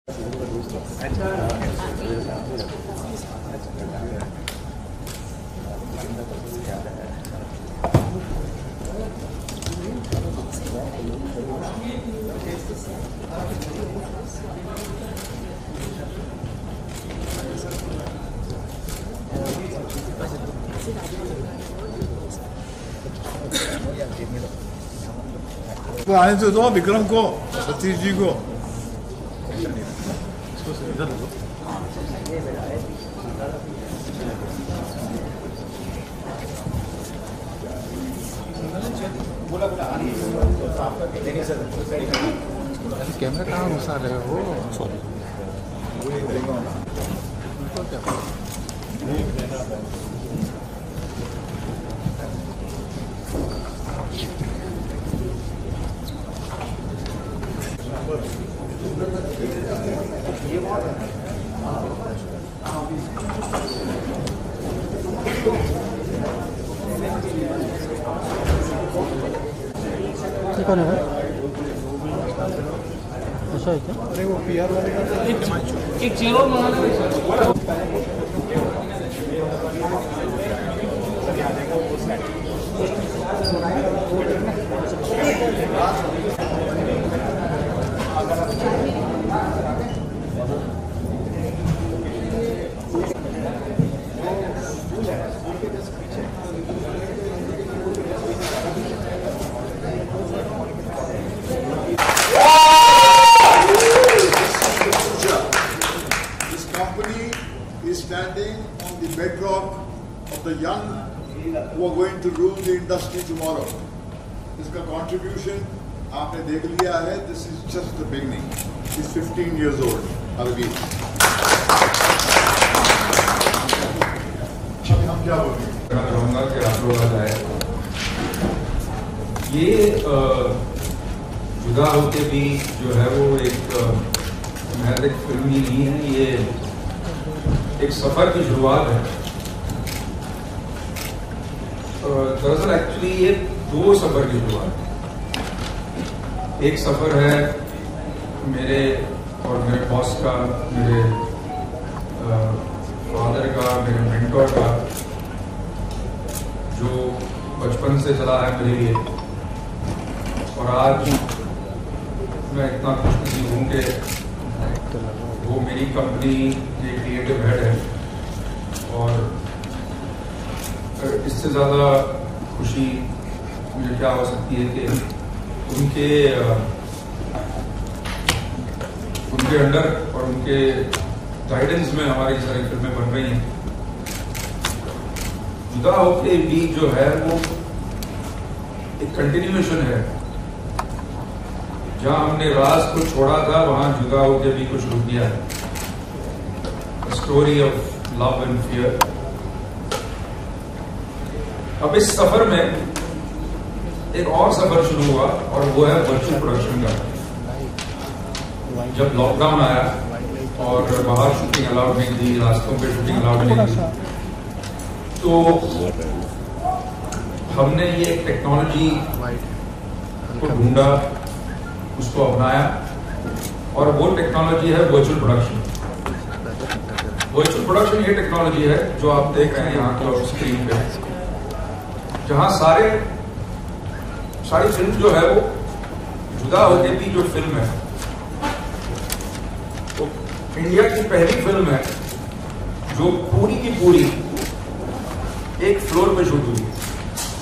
그 안에서도 विक्रम को सतीश जी को कैमरा कहाँ घुसा रहे हो? सॉरी कौन है? ऐसा है क्या? अरे वो पीआर वाले का एक zero standing on the bedrock of the young who are going to rule the industry tomorrow. इसका contribution आपने देख लिया है. This is just the beginning. He's 15 years old. Arvind. अभी हम क्या बोलेंगे? मैं चाहूँगा कि आप लोग आ जाए. ये जुदा होके भी जो है वो एक महज एक फिल्म ही नहीं है. ये एक सफर की शुरुआत है. दरअसल एक्चुअली ये दो सफर की शुरुआत है. एक सफर है मेरे और मेरे बॉस का, मेरे फादर का, मेरे मेंटोर का, जो बचपन से चला है मेरे लिए. और आज मैं इतना खुशनसीब हूँ कि वो मेरी कंपनी के क्रिएटिव हेड है. और इससे ज़्यादा खुशी मुझे क्या हो सकती है कि उनके अंडर और उनके गाइडेंस में हमारी सारी फिल्में बन रही हैं. जुदा होके भी जो है वो एक कंटिन्यूएशन है. जहां हमने राज को छोड़ा था वहां जुदा होके भी कुछ रुक गया है. Story of love and fear. अब इस सफर में एक और सफर शुरू हुआ और वो है वर्चुअल प्रोडक्शन का. जब लॉकडाउन आया और बाहर शूटिंग अलाउड नहीं थी, रास्तों पे शूटिंग अलाउड नहीं थी, तो हमने ये टेक्नोलॉजी को ढूंढा, उसको अपनाया. और वो टेक्नोलॉजी है वर्चुअल प्रोडक्शन. वर्चुअल प्रोडक्शन ये टेक्नोलॉजी है जो आप देख रहे हैं यहाँ पर स्क्रीन पे, जहां सारी फिल्म जो है वो जुदा होके भी जो फिल्म है तो इंडिया की पहली फिल्म है जो पूरी की पूरी एक फ्लोर पे शूट हुई.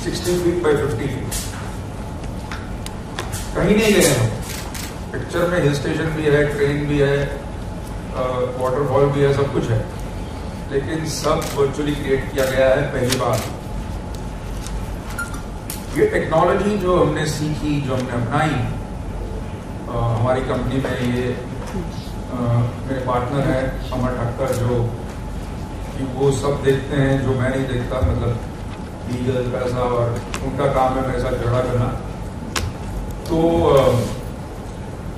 16 फीट बाई 50 फीट. कहीं नहीं गए हम. पिक्चर में हिल स्टेशन भी है, ट्रेन भी है, वाटरफॉल भी है, सब कुछ है, लेकिन सब वर्चुअली क्रिएट किया गया है पहली बार. ये टेक्नोलॉजी जो हमने सीखी, जो हमने अपनाई हमारी कंपनी में, ये मेरे पार्टनर है अमर ठक्कर, जो कि वो सब देखते हैं जो मैं नहीं देखता, मतलब लीगल पैसा, और उनका काम है मेरे साथ झगड़ा करना. तो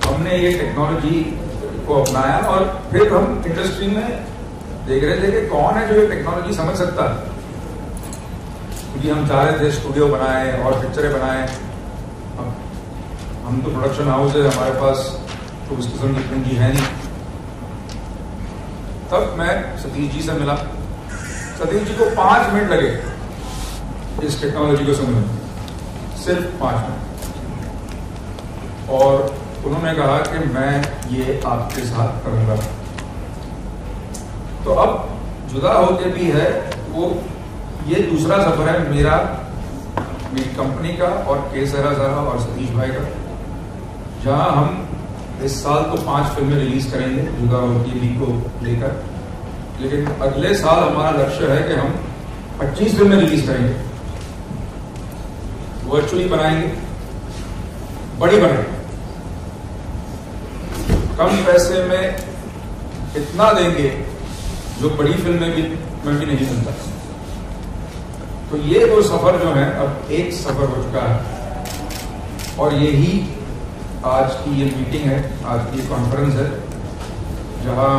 हमने ये टेक्नोलॉजी को अपनाया और फिर हम इंडस्ट्री में देख रहे थे कि कौन है जो ये टेक्नोलॉजी समझ सकता है. क्योंकि हम चाह रहे थे स्टूडियो बनाए और पिक्चरें बनाए. हम तो प्रोडक्शन हाउस है, हमारे पास तो उस किस्म की पूंजी है नहीं. तब मैं सतीश जी से मिला। सतीश जी को 5 मिनट लगे इस टेक्नोलॉजी को समझने में, सिर्फ 5 मिनट, और उन्होंने कहा कि मैं ये आपके साथ करूंगा। तो अब जुदा होके भी है वो, ये दूसरा सफर है मेरा, मेरी कंपनी का और के सहरा साहब और सतीश भाई का, जहां हम इस साल तो 5 फिल्में रिलीज करेंगे जुदा होके भी को लेकर, लेकिन अगले साल हमारा लक्ष्य है कि हम 25 फिल्में रिलीज करेंगे, वर्चुअली बनाएंगे, बड़ी बनाएंगे, कम पैसे में इतना देंगे जो बड़ी फिल्में भी में भी नहीं मिलता। तो ये वो सफर जो है अब एक सफर हो चुका है, और यही आज की ये मीटिंग है, आज की ये कॉन्फ्रेंस है, जहां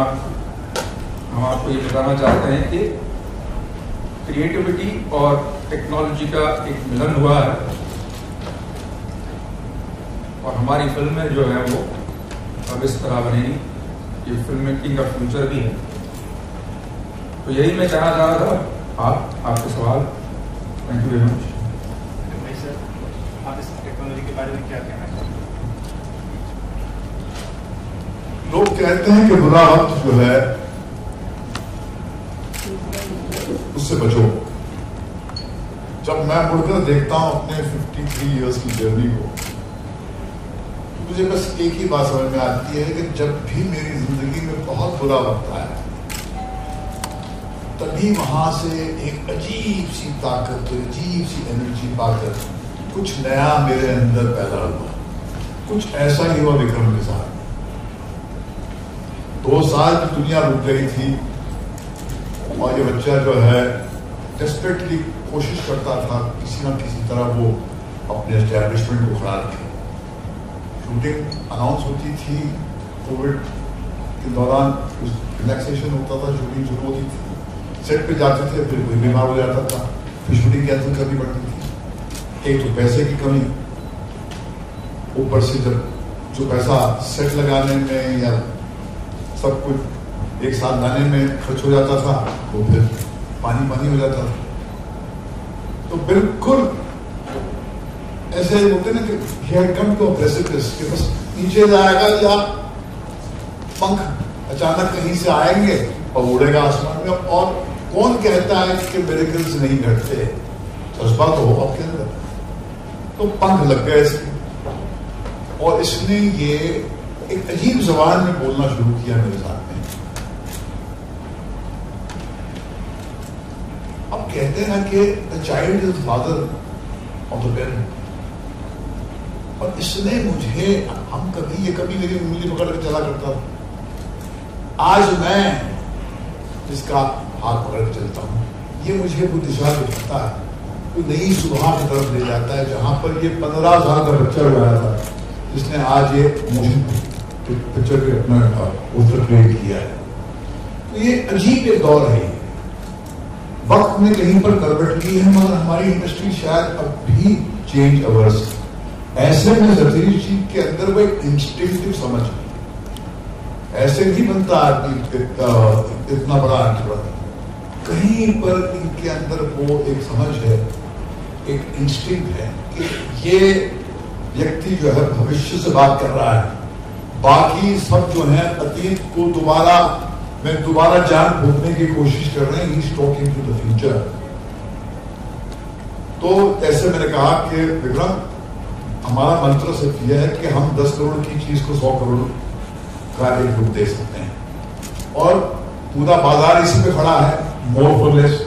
हम आपको ये बताना चाहते हैं कि क्रिएटिविटी और टेक्नोलॉजी का एक मिलन हुआ है, और हमारी फिल्में जो है वो अब इस तरह बनेगी, ये फिल्म मेकिंग का फ्यूचर भी है। तो यही मैं कहना चाह रहा था। आपके सवाल। Thank you very much. भाई सर, आप इस टेक्नोलॉजी के बारे में क्या कहना चाहते हैं? लोग कहते हैं कि बुरा वक्त जो है उससे बचो। जब मैं मुड़कर देखता हूं अपने 53 इयर्स की जर्नी को, मुझे बस एक ही बात समझ में आती है कि जब भी मेरी जिंदगी में बहुत बुरा वक्त आया, तभी वहां से एक अजीब सी ताकत, अजीब सी एनर्जी पाकर कुछ नया मेरे अंदर पैदा हुआ। कुछ ऐसा ही हुआ विक्रम के साथ। 2 साल की दुनिया रुक गई थी, और ये बच्चा जो है डेस्परेटली कोशिश करता था किसी ना किसी तरह वो अपने एस्टैब्लिशमेंट को खड़ा रखे। शूटिंग अनाउंस होती थी, कोविड के दौरान रिलैक्सेशन होता था, शूटिंग शुरू होती थी, सेट पे जाते थे, फिर कोई बीमार हो जाता था, फिर शूटिंग कैंसिल करनी पड़ती थी। एक तो पैसे की कमी, ऊपर से जब जो पैसा सेट लगाने में या सब कुछ एक साथ लाने में खर्च हो जाता था, वो फिर पानी पानी हो जाता था। तो बिल्कुल ऐसे बोलते ना कि कम टू प्रेसिपिस, कि बस नीचे जाएगा या पंख अचानक कहीं से आएंगे और उड़ेगा आसमान में। और कौन कहता है कि मिरेकल्स नहीं घटते? जज्बा तो हो आपके अंदर। तो पंख लग गए इसके, और इसने ये एक अजीब जबान में बोलना शुरू किया मेरे साथ में। अब कहते हैं ना कि the child is father of the parent, और इसने मुझे, हम कभी ये कभी मेरी उंगली पकड़ के चला करता था, आज मैं जिसका हाथ पकड़ के चलता हूं, ये मुझे वो दिशा दिखाता है, कोई नई सुबह की तरफ ले जाता है, जहां पर ये 15 साल का बच्चा हुआ था जिसने आज ये मोशन पिक्चर पे अपना पोस्टर क्रिएट किया है। तो ये अजीब एक दौर है, वक्त में कहीं पर करवट ली है, मगर हमारी इंडस्ट्री शायद अब भी चेंज अवर्स। ऐसे में सतीश जी के अंदर वो एक इंस्टिंक्टिव समझ है, ऐसे नहीं बनता आदमी इतना बड़ा आंकड़ा, कहीं पर इनके अंदर वो एक समझ है, एक इंस्टिंक्ट है कि ये व्यक्ति जो है भविष्य से बात कर रहा है, बाकी सब जो है अतीत को दोबारा जान फूकने की कोशिश कर रहे हैं। He is talking to the future. तो ऐसे मैंने कहा कि विक्रम, हमारा मंत्र सिर्फ यह है कि हम 10 करोड़ की चीज को 100 करोड़ का एक रूप दे सकते हैं, और पूरा बाजार इसी पे खड़ा है, more for less,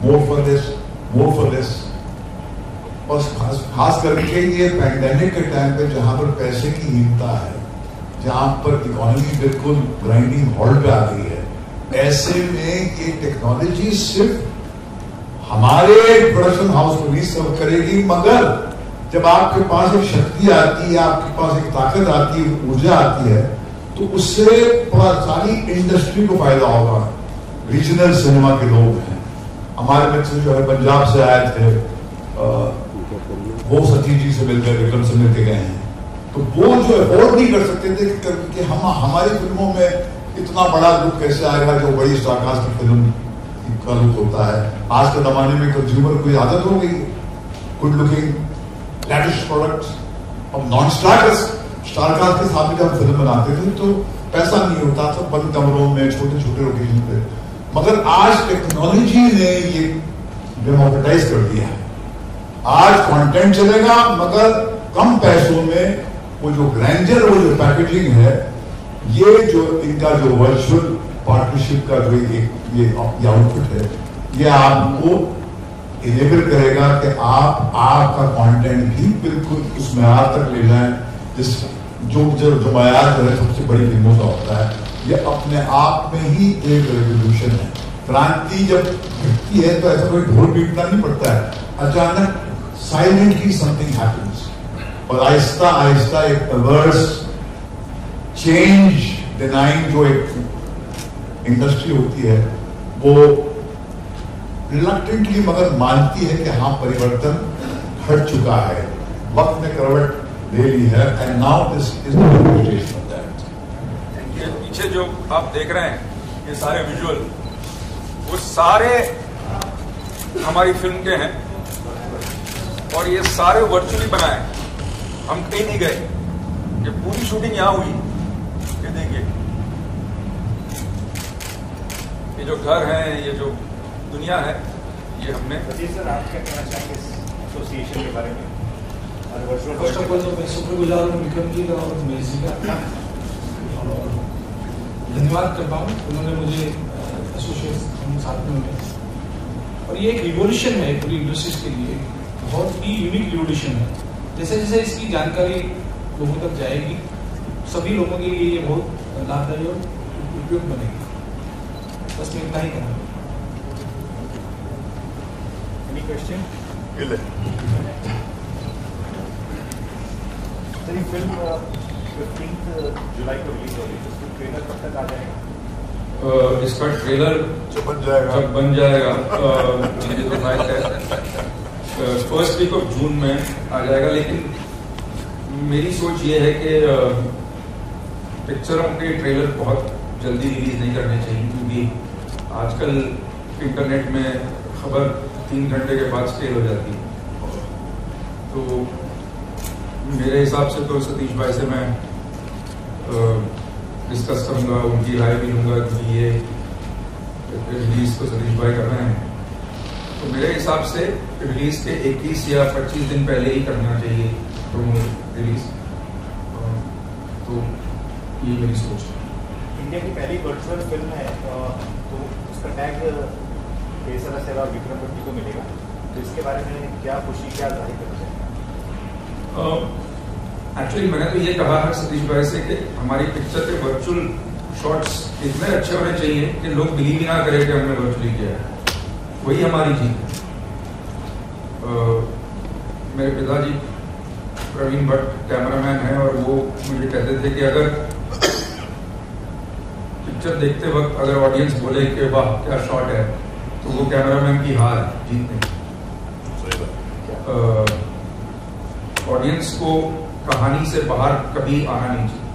more for less, more for less. और खास करके ये पैंडेमिक के टाइम पे जहां पर पैसे की हीनता है, जहां पर इकोनॉमी बिल्कुल ग्राइंडिंग हॉल्ट पे आ गई है, ऐसे में ये टेक्नोलॉजी सिर्फ हमारे प्रोडक्शन हाउस को नहीं सर्व करेगी, मगर जब आपके पास एक शक्ति आती है, आपके पास एक ताकत आती है, ऊर्जा आती है, तो उससे पूरा सारी इंडस्ट्री को फायदा होगा। रीजनल सिनेमा के लोग हैं, हमारे मित्र जो है पंजाब से आए थे, वो सतीश जी से मिलकर, विक्रम से मिलकर गए हैं, तो वो जो अफोर्ड नहीं कर सकते थे कि हम हमारी फिल्मों में इतना बड़ा लुक कैसे आएगा जो बड़ी स्टारकास्ट की फिल्म का लुक होता है। आज के जमाने में कंज्यूमर को आदत हो गई गुड लुकिंग लेटेस्ट प्रोडक्ट्स। अब नॉन स्टारकास्ट के साथ भी जब फिल्म बनाते थे तो पैसा नहीं होता था, बंद कमरों में छोटे छोटे लोकेशन पे। मगर आज टेक्नोलॉजी ने ये डेमोक्रेटाइज कर दिया है। आज कंटेंट चलेगा मगर कम पैसों में वो जो ग्रैंडर, वो जो पैकेजिंग है, ये जो इनका जो वर्चुअल पार्टनरशिप का जो ये आउटपुट है, ये आपको इनेबल करेगा कि आप आपका कंटेंट भी बिल्कुल उस म्यार तक ले जाएं जिस जो म्यार जो है सबसे बड़ी फिल्मों का होता है। ये अपने आप में ही एक रेवोल्यूशन है। क्रांति जब घटती है तो ऐसा कोई ढोल पीटना नहीं पड़ता है, अचानक साइलेंटली समथिंग हैपेंस और आहिस्ता आहिस्ता एक परवर्स चेंज डिनाइंग जो एक इंडस्ट्री होती है वो रिलक्टेंटली मगर मानती है कि हाँ परिवर्तन घट चुका है, वक्त ने करवट ले ली है। And now this is the representation of that. ये पीछे जो आप देख रहे हैं ये सारे विजुअल वो सारे हमारी फिल्म के हैं और ये सारे वर्चुअली बनाए। हम कहीं नहीं गए, ये पूरी शूटिंग यहाँ हुई। ये देखिए ये जो घर है, ये जो दुनिया है, ये हमने। सर आप क्या कहना चाहेंगे एसोसिएशन के बारे में? फर्स्ट ऑफ ऑल तो मैं शुक्रगुजार हूँ विक्रम जी का और महेश जी का, और धन्यवाद करता हूँ उन्होंने मुझे एसोसिएट हम साथ में हुए। और ये एक रिवोल्यूशन है पूरी इंडस्ट्रीज के लिए, बहुत ही यूनिक रिवोल्यूशन है। जैसे जैसे इसकी जानकारी लोगों तक जाएगी सभी लोगों के लिए ये बहुत लाभदायी और उपयुक्त बनेगी। बस मैं इतना ही कहना। Any question? सर ये फिल्म 15 जुलाई को रिलीज हो रही है, इसका ट्रेलर कब तक आ जाएगा? इसका ट्रेलर जब बन जाएगा मुझे तो लाइक है फर्स्ट वीक ऑफ जून में आ जाएगा। लेकिन मेरी सोच ये है कि पिक्चरों के ट्रेलर बहुत जल्दी रिलीज नहीं करने चाहिए, क्योंकि आजकल इंटरनेट में खबर 3 घंटे के बाद स्टेल हो जाती है। तो मेरे हिसाब से तो सतीश भाई से मैं डिस्कस करूंगा, उनकी राय भी लूंगा कि ये रिलीज को सतीश भाई कर रहे हैं तो मेरे हिसाब से रिलीज के 21 या 25 दिन पहले ही करना चाहिए प्रोमो रिलीज। तो ये मेरी सोच है। इंडिया की पहली वर्चुअल फिल्म है तो उसका टैग केसर असेरा और विक्रम भट्टी को मिलेगा, तो इसके बारे में क्या खुशी, क्या जाहिर करते हैं? एक्चुअली मैंने तो ये कहा है सतीश भाई से कि हमारी पिक्चर के वर्चुअल शॉट्स इतने अच्छे होने चाहिए कि लोग बिलीव ही ना करें कि हमने वर्चुअली किया है। वही हमारी जीत है। मेरे पिताजी प्रवीण भट्ट कैमरामैन है और वो मुझे कहते थे कि अगर पिक्चर देखते वक्त अगर ऑडियंस बोले कि वाह क्या शॉट है, तो वो कैमरामैन की हार जीतने। ऑडियंस को कहानी से बाहर कभी आना नहीं चाहिए।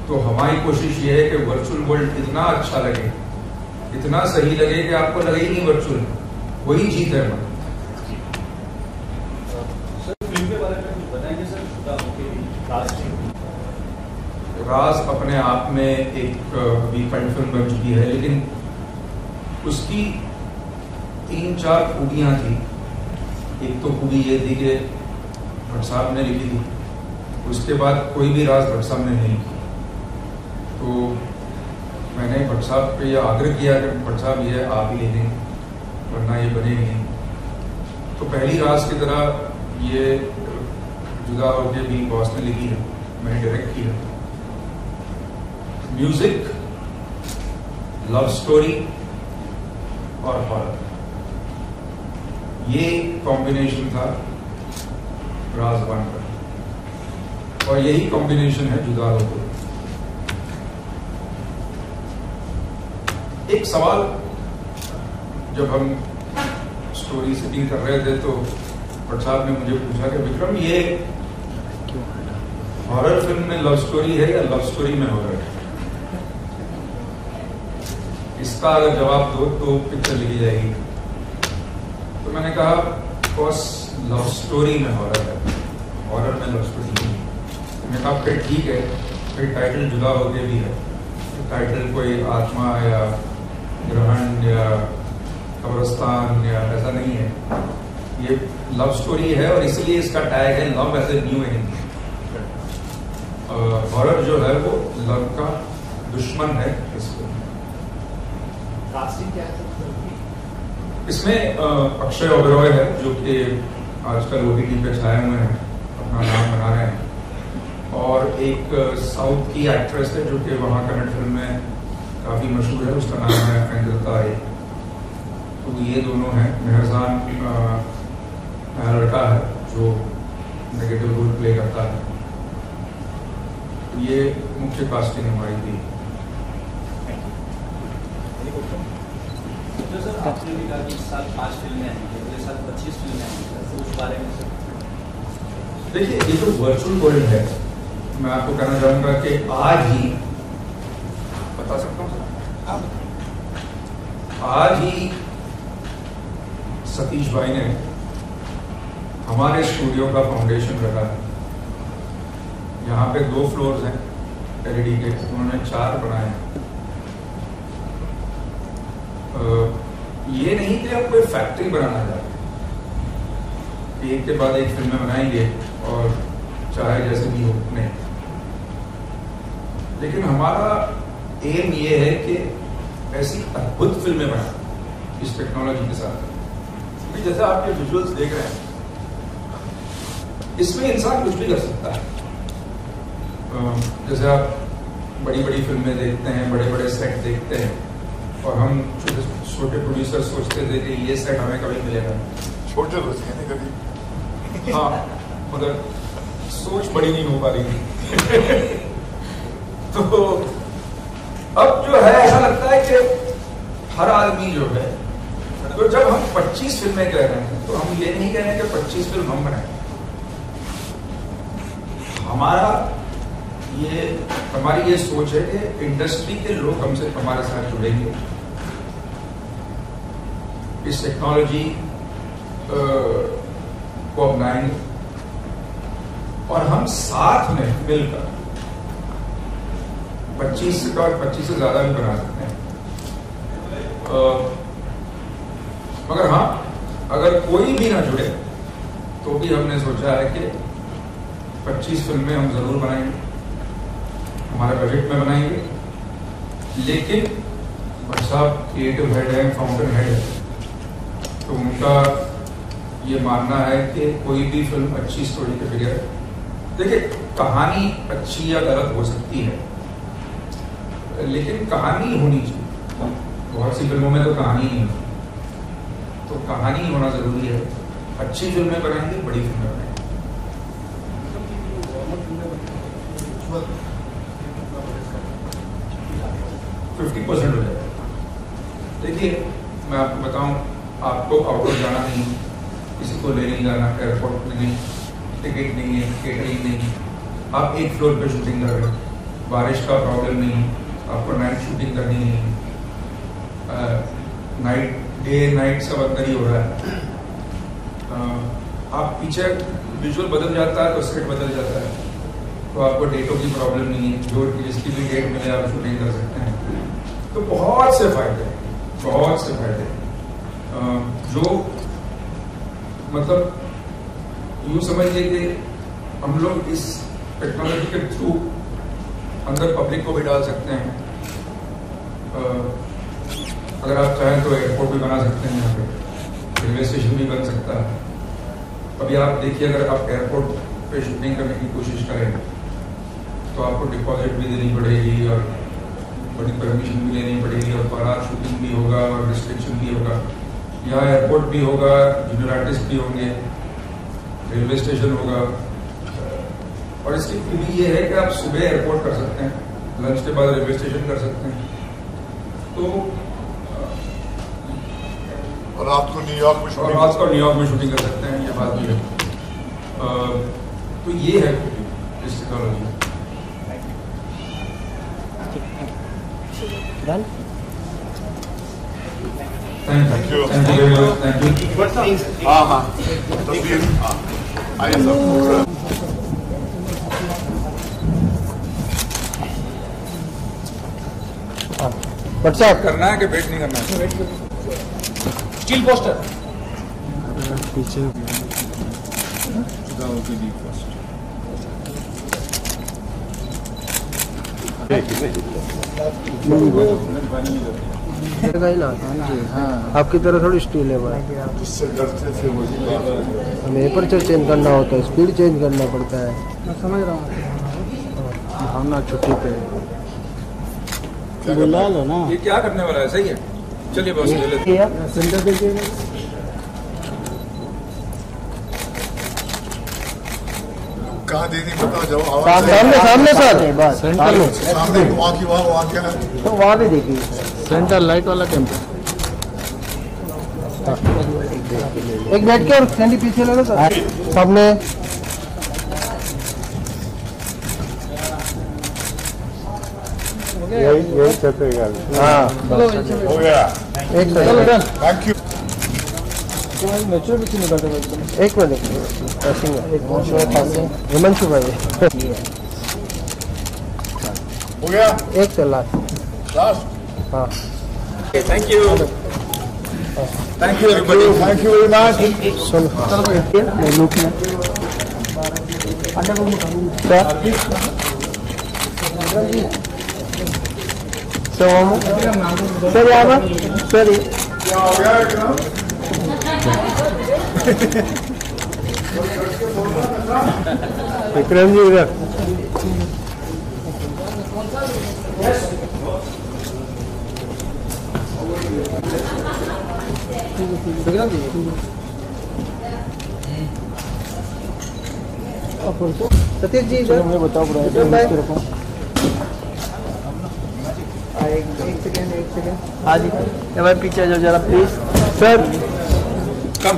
तो हमारी कोशिश ये है कि वर्चुअल वर्ल्ड इतना अच्छा लगे, इतना सही लगे कि आपको लगे ही नहीं वर्चुअल, वही जीत है हमारी। सर फिल्म के बारे में कुछ बताएंगे सर? राज अपने आप में एक वीकेंड फिल्म बन चुकी है, लेकिन उसकी 3-4 खूबियां थी। एक तो खूबी ये थी कि भट्ट साहब ने लिखी थी, उसके बाद कोई भी राज भट्ट साहब ने नहीं की। तो मैंने भट्ट साहब पे यह आग्रह किया कि भट्ट साहब ये आप ही ले लें वरना ये बनेगी नहीं। तो पहली राज की तरह ये जुदा होकर भी बॉस ने लिखी है, मैंने डायरेक्ट की है। म्यूजिक, लव स्टोरी और हॉरर, ये कॉम्बिनेशन था राज 1 का और यही कॉम्बिनेशन है जुदा होकर। एक सवाल जब हम स्टोरी से डील कर रहे थे तो भट्ट साहब ने मुझे पूछा कि विक्रम ये हॉरर फिल्म में लव स्टोरी है या लव स्टोरी में हॉरर है? इसका अगर जवाब दो तो पिक्चर लिखी जाएगी। तो मैंने कहा बॉस लव स्टोरी में हॉरर है, हॉरर में लव स्टोरी नहीं। मैंने कहा फिर ठीक है, फिर टाइटल जुदा होके भी है, टाइटल कोई आत्मा या ग्रहण या कब्रिस्तान या ऐसा नहीं है, ये लव स्टोरी है और इसलिए इसका टैग है love as a new enemy. Horror जो है वो लव का दुश्मन है। इसको कास्टिंग क्या है इसमें अक्षय ओबेरॉय है जो कि आजकल OTT पे छाए हुए हैं, अपना नाम बना रहे हैं, और एक साउथ की एक्ट्रेस है जो कि वहाँ कन्नड़ फिल्म में काफ़ी मशहूर है, उसका नाम है अंजलता है। तो ये दोनों हैं। मेहरजान लड़का है जो नेगेटिव रोल प्ले करता है। तो ये मुख्य कास्टिंग हमारी थी। तो सर आपने भी कहा कि इस साल 5 फिल्में आएंगी, अगले साल 25 फिल्में आएंगी, तो उस बारे में सर देखिए, ये जो वर्चुअल वर्ल्ड है, मैं आपको कहना चाहूंगा कि आज ही बता सकता हूँ सर, आज ही सतीश भाई ने हमारे स्टूडियो का फाउंडेशन रखा है। यहाँ पे 2 फ्लोर्स हैं LED के, उन्होंने 4 बनाए हैं। ये नहीं कि हम कोई फैक्ट्री बनाना चाहते, एक के बाद एक फिल्में बनाएंगे और चाहे जैसे भी हो, नहीं। लेकिन हमारा एम ये है कि ऐसी अद्भुत फिल्में बनाएं इस टेक्नोलॉजी के साथ। जैसे आप ये विजुअल्स देख रहे हैं, इसमें इंसान कुछ भी कर सकता है। जैसे आप बड़ी बड़ी फिल्में देखते हैं, बड़े बड़े सेट देखते हैं, और हम छोटे प्रोड्यूसर सोचते थे कि ये सेट हमें कभी मिलेगा। छोटे बच्चे नहीं कभी। हाँ, मगर सोच बड़ी नहीं हो पा रही थी। तो अब जो है ऐसा लगता है कि हर आदमी जो है, तो जब हम 25 फिल्में कह रहे हैं तो हम ये नहीं कह रहे हैं कि 25 फिल्म हम बनाए। हमारी ये सोच है कि इंडस्ट्री के लोग हमसे हमारे साथ जुड़ेंगे, इस टेक्नोलॉजी को अपनाएंगे और हम साथ में मिलकर 25 से ज्यादा भी बना सकते हैं। मगर हाँ, अगर कोई भी ना जुड़े तो भी हमने सोचा है कि 25 फिल्में हम जरूर बनाएंगे, हमारे बजट में बनाएंगे। लेकिन भाई साहब क्रिएटिव हेड है, फाउंडर हेड है, तो उनका ये मानना है कि कोई भी फिल्म अच्छी स्टोरी के बगैर, देखिए कहानी अच्छी या गलत हो सकती है, लेकिन कहानी होनी चाहिए। बहुत सी फिल्मों में तो कहानी नहीं होती, तो कहानी होना जरूरी है। अच्छी फिल्में बनाएंगे, बड़ी फिल्में बनाएंगे। 50% हो जाएगा। देखिए मैं आपको बताऊं, आपको आउटडोर जाना नहीं, किसी को ले नहीं जाना, एयरपोर्ट में नहीं, टिकट नहीं है, केटरिंग नहीं, आप एक फ्लोर पे शूटिंग कर रहे हो, बारिश का प्रॉब्लम नहीं, आपको नाइट शूटिंग करनी नहीं, नाइट डे नाइट सब अंदर ही हो रहा है। आप पीछे विजुअल बदल जाता है तो सेट बदल जाता है, तो आपको डेटों की प्रॉब्लम नहीं है, जो जिसकी भी डेट मिले आप शूटिंग कर सकते हैं। तो बहुत से फायदे, बहुत से फायदे जो मतलब यूँ समझिए कि हम लोग इस टेक्नोलॉजी के थ्रू अंदर पब्लिक को भी डाल सकते हैं। अगर आप चाहें तो एयरपोर्ट भी बना सकते हैं, यहाँ पे रेलवे स्टेशन भी बन सकता है। अभी आप देखिए, अगर आप एयरपोर्ट पे शूटिंग करने की कोशिश करें तो आपको डिपॉजिट भी देनी पड़ेगी और बड़ी परमिशन भी लेनी पड़ेगी, और बारात शूटिंग भी होगा और रिस्ट्रिक्शन भी होगा। यहाँ एयरपोर्ट भी होगा, जूनियर आर्टिस्ट भी होंगे, रेलवे स्टेशन होगा। और इसकी खूबी ये है कि आप सुबह एयरपोर्ट कर सकते हैं, लंच के बाद रेलवे स्टेशन कर सकते हैं, तो और रात को न्यूयॉर्क में शूटिंग कर सकते हैं। ये बात भी है। तो ये है इस technology. Done. Thank you very much, thank you. हाँ हाँ तस्वीर हाँ आइए सब। व्हाट्सएप करना है कि वेट नहीं करना है? स्टील पोस्टर पीछे आपकी तरह थोड़ी स्टील है भाई, जिससे डरते थे मुझे टेम्परेचर चेंज करना होता है, स्पीड चेंज करना पड़ता है। मैं समझ रहा हूँ। भावना छुट्टी पे बुला लो ना। ये क्या करने वाला है? सही है, चलिए बस ले लेते हैं। सेंटर देखिए, कहाँ दे दी बताओ जब आवाज सामने सामने सर, बस सेंटर में सामने वहाँ की वहाँ क्या है? तो वहाँ भी देखिए, सेंटर लाइट वाला कैंपर। एक बैठ के और कैंडी पीछे ले लो सर, सामने। यही चलेगा। हाँ हो गया। एक सेकंड, थैंक यू। एक मिनट, हिमांशु भाई हो गया एक से लास्ट। लास्ट। हाँ thank you everybody. Thank you very much. Soon look में सर यहाँ सर क्या हो गया एकदम? विक्रम जी इधर सतीश जी इधर मैं बताओ एक सेकेंड हाँ जी, भाई पीछे जाओ जरा प्लीज सर। कम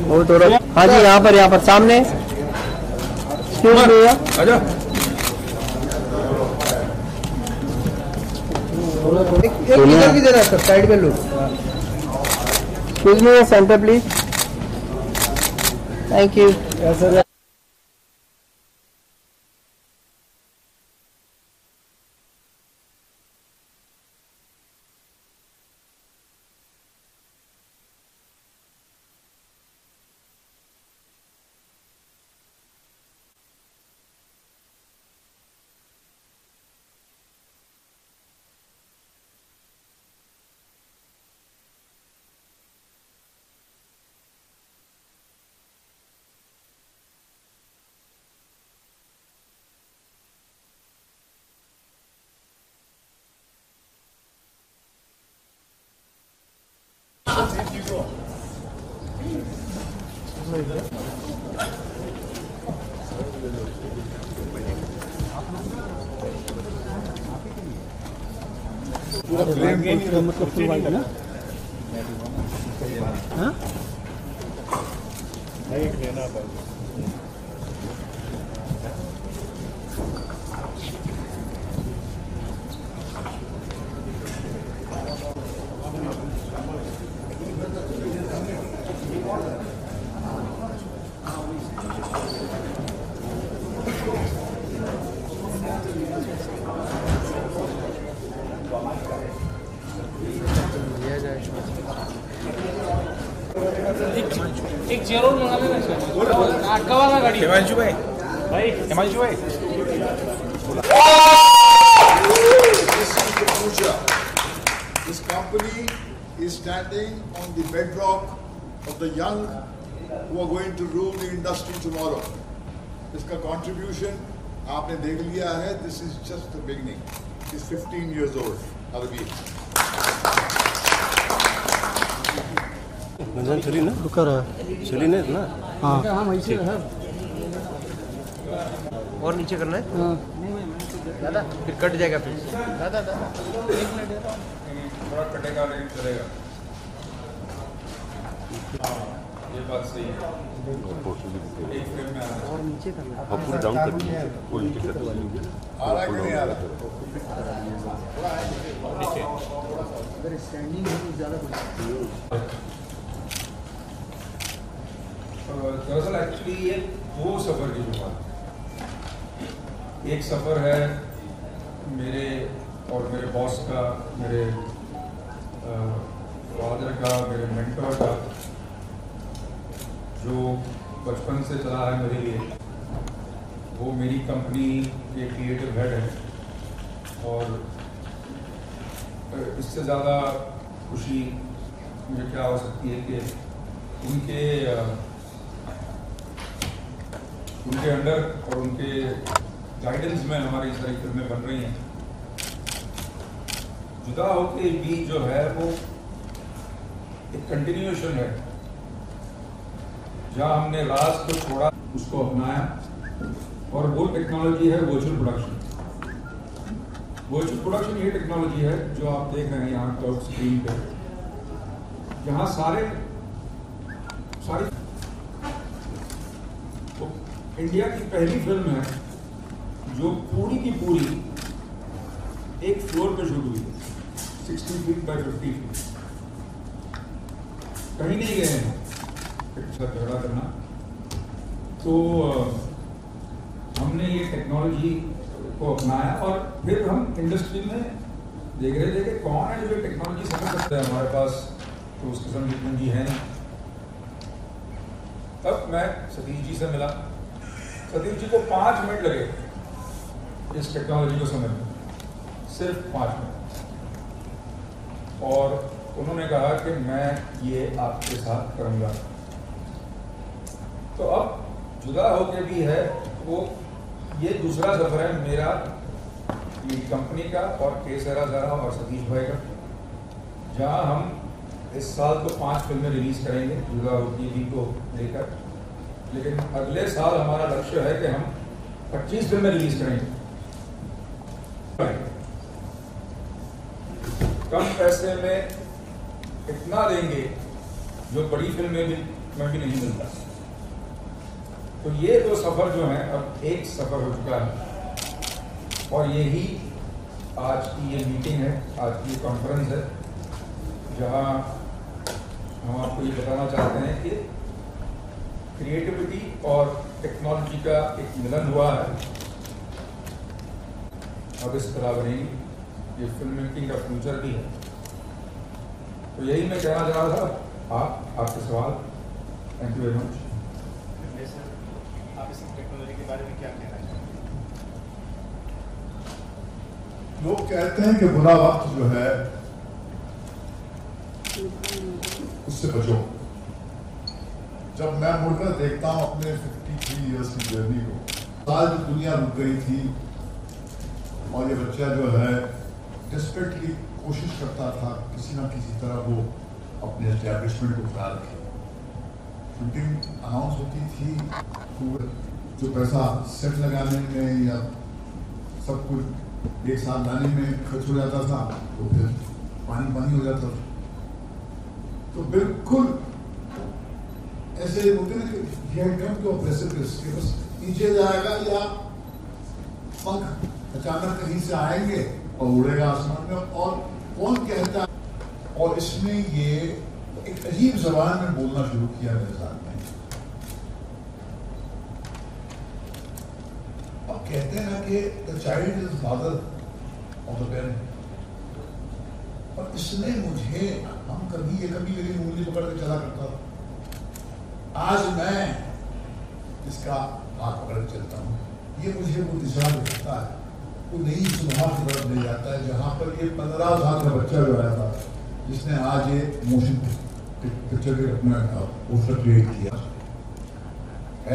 वो थोड़ा हाँ जी, यहाँ पर सामने। एक्सक्यूज मी, आजा। एक इधर भी देना सर, साइड में look. Excuse me, centre please. Thank you sir. मतलब फुल वाइट ना? हाँ? एक चेयर और मंगा लेना, अटका वाला गाड़ी। हिमांशु भाई, हिमांशु भाई, This company is standing on the bedrock of the young who are going to rule the industry tomorrow. इसका contribution आपने देख लिया है. This is just the beginning. He's 15 years old. Alvi. मंजन चली ना? रुका रहा चली नहीं ना? हाँ हाँ वैसे है। और नीचे करना है? हाँ दादा फिर कट जाएगा फिर। दादा थोड़ा कटेगा लेकिन चलेगा। ये बात सही है। एक फ्रेम में और नीचे करना है। पूरा डाउन कर दीजिए, कोई टिकट नहीं है। आ रहा है कि नहीं आ रहा? अगर स्टैंडिंग है तो ज़्यादा दरअसल एक्चुअली ये दो सफ़र की जो बात है, एक सफ़र है मेरे और मेरे बॉस का, मेरे फादर का, मेरे मेंटर का, जो बचपन से चला है मेरे लिए। वो मेरी कंपनी के क्रिएटिव हेड है और इससे ज़्यादा खुशी मुझे क्या हो सकती है कि उनके अंडर और उनके गाइडेंस में हमारी सारी फिल्में बन रही हैं। जुदा होके भी जो है वो एक कंटिन्यूएशन है। जहाँ हमने राज को छोड़ा, उसको अपनाया, और वो टेक्नोलॉजी है वर्चुअल प्रोडक्शन। वर्चुअल प्रोडक्शन ये टेक्नोलॉजी है जो आप देख रहे हैं यहाँ क्लाउड स्क्रीन पे, जहाँ सारी तो इंडिया की पहली फिल्म है जो पूरी की पूरी एक फ्लोर पे शूट हुई है, 60 फीट बाय 50 फीट। कहीं नहीं गए हैं झगड़ा करना। तो हमने ये टेक्नोलॉजी को अपनाया और फिर हम इंडस्ट्री में देख रहे थे कि कौन है जो टेक्नोलॉजी समझ सकता है। हमारे पास तो उस किस्म की पूंजी है नहीं। तब मैं सतीश जी से मिला। सतीश जी को 5 मिनट लगे इस टेक्नोलॉजी को समझने, सिर्फ 5 मिनट, और उन्होंने कहा कि मैं ये आपके साथ करूँगा। तो अब जुदा होके भी है वो, ये दूसरा सफर है मेरा, ये कंपनी का और केसरा जरा और सतीश भाई का, जहां हम इस साल तो 5 फिल्में रिलीज करेंगे जुदा होके भी को लेकर, लेकिन अगले साल हमारा लक्ष्य है कि हम 25 फिल्में रिलीज करेंगे। कम पैसे में इतना देंगे जो बड़ी फिल्में में भी नहीं मिलता। तो ये दो सफ़र जो हैं अब एक सफ़र हो चुका है, और यही आज की ये मीटिंग है, आज की ये कॉन्फ्रेंस है, जहां हम आपको ये बताना चाहते हैं कि क्रिएटिविटी और टेक्नोलॉजी का एक मिलन हुआ है। अब इस तरह बनेगी, ये फिल्म मेकिंग का फ्यूचर भी है। तो यही मैं कहना चाह रहा था। आपके सवाल। Thank you very much. आप इस टेक्नोलॉजी के बारे में क्या कहना चाहते हैं? लोग कहते हैं कि बुरा वक्त जो है उससे बचो। जब मैं मुड़कर देखता हूं अपने 53 इयर्स की जर्नी को, आज दुनिया रुक गई थी और ये बच्चा जो है डेस्परेटली कोशिश करता था किसी ना किसी तरह वो अपने एस्टैब्लिशमेंट को खड़ा रखे। शूटिंग अनाउंस होती थी, जो पैसा सेट लगाने में या सब कुछ एक साथ लाने में खर्च हो जाता था, तो फिर पानी हो जाता था। तो बिल्कुल ऐसे होते ना कि बस नीचे जाएगा या पंख अचानक कहीं से आएंगे और उड़ेगा आसमान में, और कौन कहता है। और इसमें ये एक अजीब जबान में बोलना शुरू किया मेरे साथ में। अब कहते हैं ना कि the child is father of the parent, और इसने मुझे, हम कभी मेरी उंगली पकड़ के चला करता था, आज मैं इसका हाथ पकड़ के चलता हूँ। ये मुझे वो दिशा दिखाता है, वो नई सुबह की तरफ ले जाता है, जहाँ पर ये 15 साल का बच्चा जो आया था, जिसने आज ये मोशन पिक्चर के अपना पोस्टर क्रिएट किया।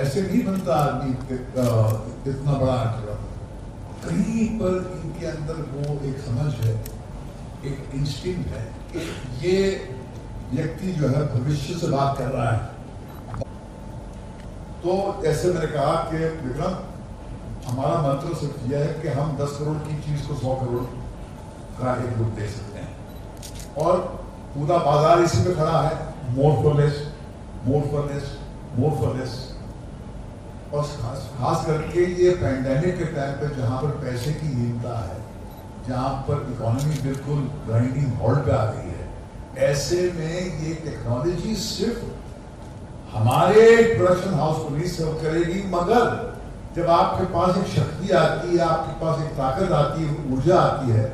ऐसे नहीं बनता आदमी इतना बड़ा एक्टर। कहीं पर इनके अंदर वो एक समझ है, एक इंस्टिंक्ट है कि ये व्यक्ति जो है भविष्य से बात कर रहा है। तो ऐसे मैंने कहा कि विक्रम, हमारा मंत्र सिर्फ यह है कि हम 10 करोड़ की चीज को 100 करोड़ का एक रूप दे सकते हैं, और पूरा बाजार इसी पे खड़ा है, more for less, more for less, more for less. और खास करके ये पैंडेमिक के टाइम पे जहाँ पर पैसे की हीनता है, जहाँ पर इकोनॉमी बिल्कुल ग्राइंडिंग हॉल्ट पे आ गई है, ऐसे में ये टेक्नोलॉजी सिर्फ हमारे प्रोडक्शन हाउस को नहीं सर्व करेगी, मगर जब आपके पास एक शक्ति आती है, आपके पास एक ताकत आती है, ऊर्जा आती है,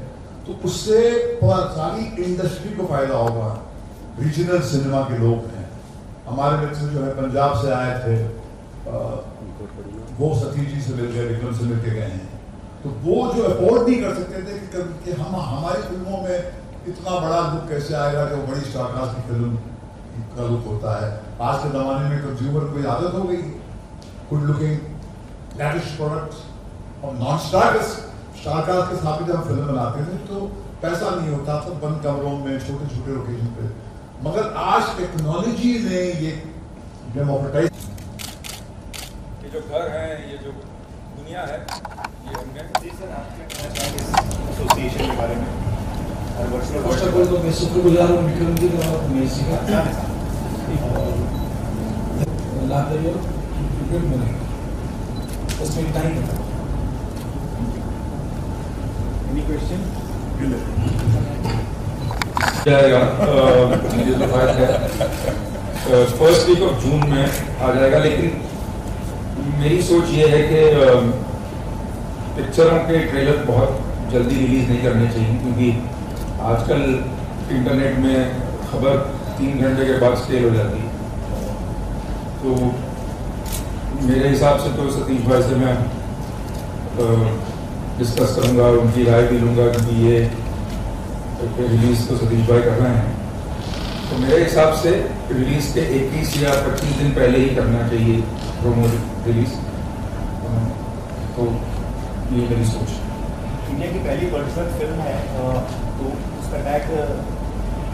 तो उससे सारी इंडस्ट्री को फायदा होगा। रीजनल सिनेमा के लोग हैं, हमारे मित्र जो है पंजाब से आए थे, वो सतीश जी से मिल गए, विक्रम से मिल के गए हैं, तो वो जो अफोर्ड नहीं कर सकते थे कि हम हमारी फिल्मों में इतना बड़ा लुक कैसे आएगा कि वो बड़ी स्टारकास्ट की फिल्म का लुक होता है। आज के जमाने में कंज्यूमर को आदत हो गई गुड लुकिंग लैविश प्रोडक्ट्स, और नॉन स्टारकास्ट के साथ भी जब हम फिल्म बनाते थे तो पैसा नहीं होता था, बंद कमरों में छोटे छोटे लोकेशन पे, मगर आज टेक्नोलॉजी ने ये डेमोक्रेटाइज, ये जो घर है, ये जो दुनिया है, ये हमने एसोसिएशन के बारे में फर्स्ट ऑफ ऑल तो मैं शुक्रगुजार हूँ विक्रम जी का और मेसी का, उसमें टाइम एनी क्वेश्चन जाएगा, ये तो बात है फर्स्ट वीक ऑफ जून में आ जाएगा, लेकिन मेरी सोच ये है कि पिक्चरों के ट्रेलर बहुत जल्दी रिलीज नहीं करने चाहिए, क्योंकि आजकल इंटरनेट में खबर 3 घंटे के बाद स्टेल हो जाती है। तो मेरे हिसाब से तो सतीश भाई से मैं डिस्कस करूंगा, उनकी राय भी लूंगा, क्योंकि ये रिलीज तो सतीश भाई कर रहे हैं, तो मेरे हिसाब से रिलीज के 21 या 25 दिन पहले ही करना चाहिए प्रोमो रिलीज। तो ये मेरी सोच। इंडिया की पहली पर्सनल फिल्म है, तो उसका टैग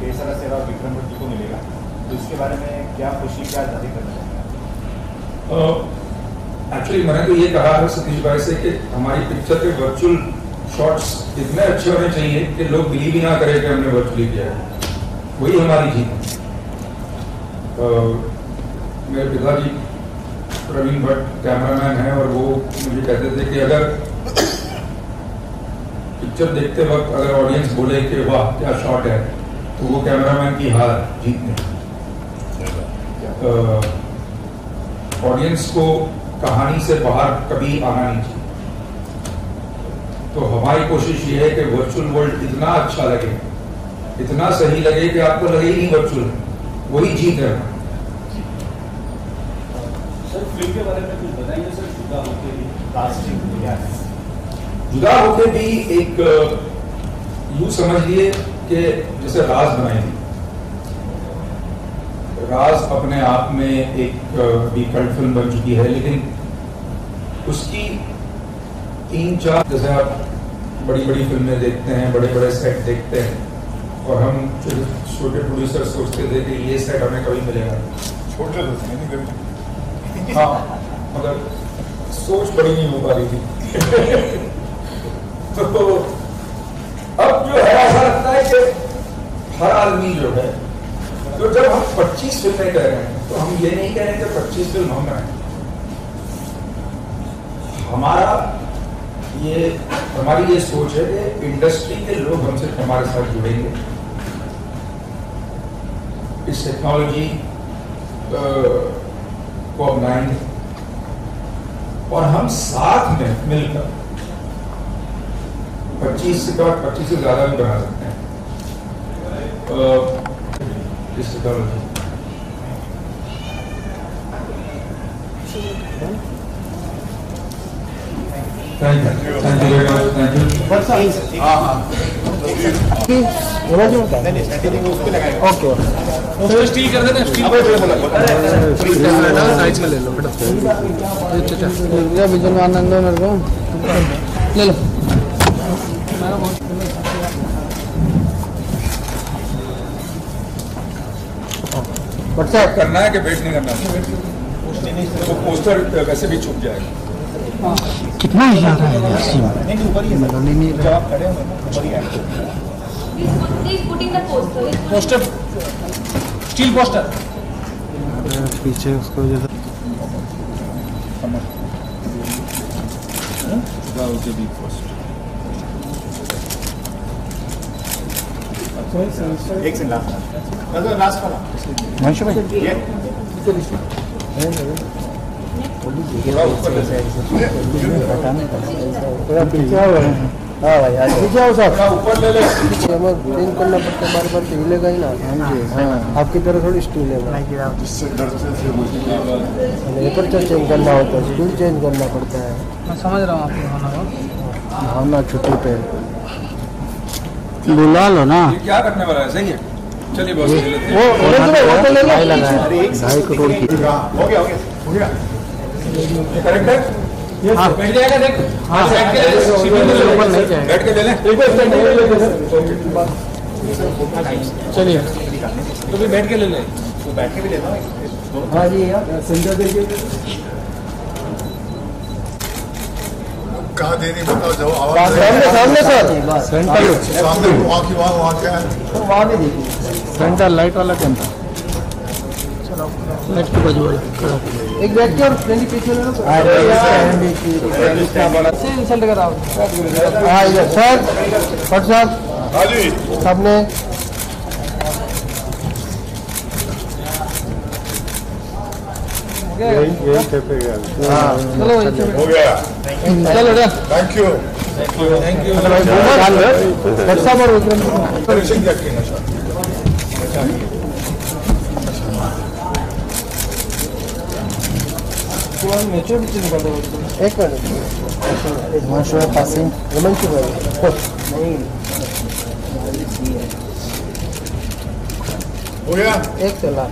केसरा सेवा विक्रम भट्टी को मिलेगा, तो इसके बारे में क्या खुशी, क्या जारी करना चाहेंगे? एक्चुअली मैंने तो ये कहा है सतीश भाई से कि हमारी पिक्चर के वर्चुअल शॉट्स इतने अच्छे होने चाहिए कि लोग बिलीव ही ना करें कि हमने वर्चुअली किया है, वही हमारी जीत है। मेरे पिताजी प्रवीण भट्ट कैमरामैन है, और वो मुझे कहते थे कि अगर पिक्चर देखते वक्त अगर ऑडियंस बोले कि वाह क्या शॉट है, तो वो कैमरामैन की हार जीतने। ऑडियंस को कहानी से बाहर कभी आना नहीं चाहिए, तो हमारी कोशिश ये है कि वर्चुअल वर्ल्ड इतना अच्छा लगे, इतना सही लगे कि आपको लगे ही नहीं वर्चुअल, वही जीत है। सर फिल्म के बारे में कुछ बताएंगे सर, जुदा होके भी कास्टिंग क्या है? जुदा होके भी एक यूं समझिए कि जैसे राज बनाएंगे, राज अपने आप में एक भी कल्ट फिल्म बन चुकी है, लेकिन उसकी 3-4 जैसे आप बड़ी बड़ी फिल्में देखते हैं, बड़े बड़े सेट देखते हैं, और हम छोटे प्रोड्यूसर सोचते थे कि ये सेट हमें कभी मिलेगा, छोटे होते हैं कभी, हाँ, मगर सोच बड़ी नहीं हो पा रही थी। तो अब जो है ऐसा लगता है कि हर आदमी जो है, तो जब हम 25 फिल्में कह रहे हैं, तो हम ये नहीं कह रहे कि 25 फिल्म हम बनाए, हमारी ये सोच है कि इंडस्ट्री के लोग हमसे हमारे साथ जुड़ेंगे, इस टेक्नोलॉजी को अपनाएंगे, और हम साथ में मिलकर 25 से ज्यादा भी बना सकते हैं इस technology. Thank you very much, thank you. Okay steel कर देना, स्टील साइज में ले लो बेटा, विजन आनंद मेरे को ले लो। व्हाट्सएप करना है कि वेट नहीं करना है, तो पोस्टर वैसे भी छुप जाएगा। कितना ज़्यादा है पोस्टर, स्टील पोस्टर पीछे उसको जैसा एक से लास्ट वाला मंशु भाई ये थोड़ा पीछे आओ। हाँ भाई आज पीछे आओ साहब। ऊपर ले ले। हमें चेंज करना पड़ता है, बार बार तो हिलेगा ही ना। हाँ जी हाँ। आपकी तरह थोड़ी स्टील है। जिससे डरते से मुझे एपर्चर चेंज करना होता है, स्पीड चेंज करना पड़ता है। मैं समझ रहा हूँ आपकी भावना को। भावना छुट्टी पे बुला लो ना। ये क्या करने वाला है? सही है, चलिए बॉस ले लेते हैं। वो तो ले लो। 2.5 करोड़ की। हो गया करेक्ट है? हाँ बैठ जाएगा देख। हाँ बैठ के ले ले। बैठ के ले ले। चलिए तो भी बैठ के ले ले। तो बैठ के भी लेना है। हाँ जी सेंटर देखिए। कहाँ देनी बताओ, जब आवाज सामने सामने सर सेंटर सामने वहाँ की वहाँ क्या है? वहाँ भी देखिए सेंटर लाइट वाला कैंपर। लाइट के बाजू वाला एक बैठ के और फ्रेंड पीछे ले लो। इतना बड़ा से इंसल्ट कर रहा हूँ। हाँ इधर सर भट्ट साहब। हाँ जी सबने हाँ चलो हो गया। चलो थैंक यू। भट्ट साहब और विक्रम परेशान क्या किया नशा? एक मिनट हिमांशु है पासिंग हिमांशु भाई नहीं हो गया एक चला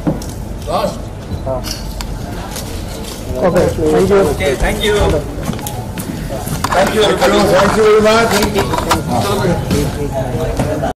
लास्ट। हाँ okay thank you okay thank you. Thank you very much.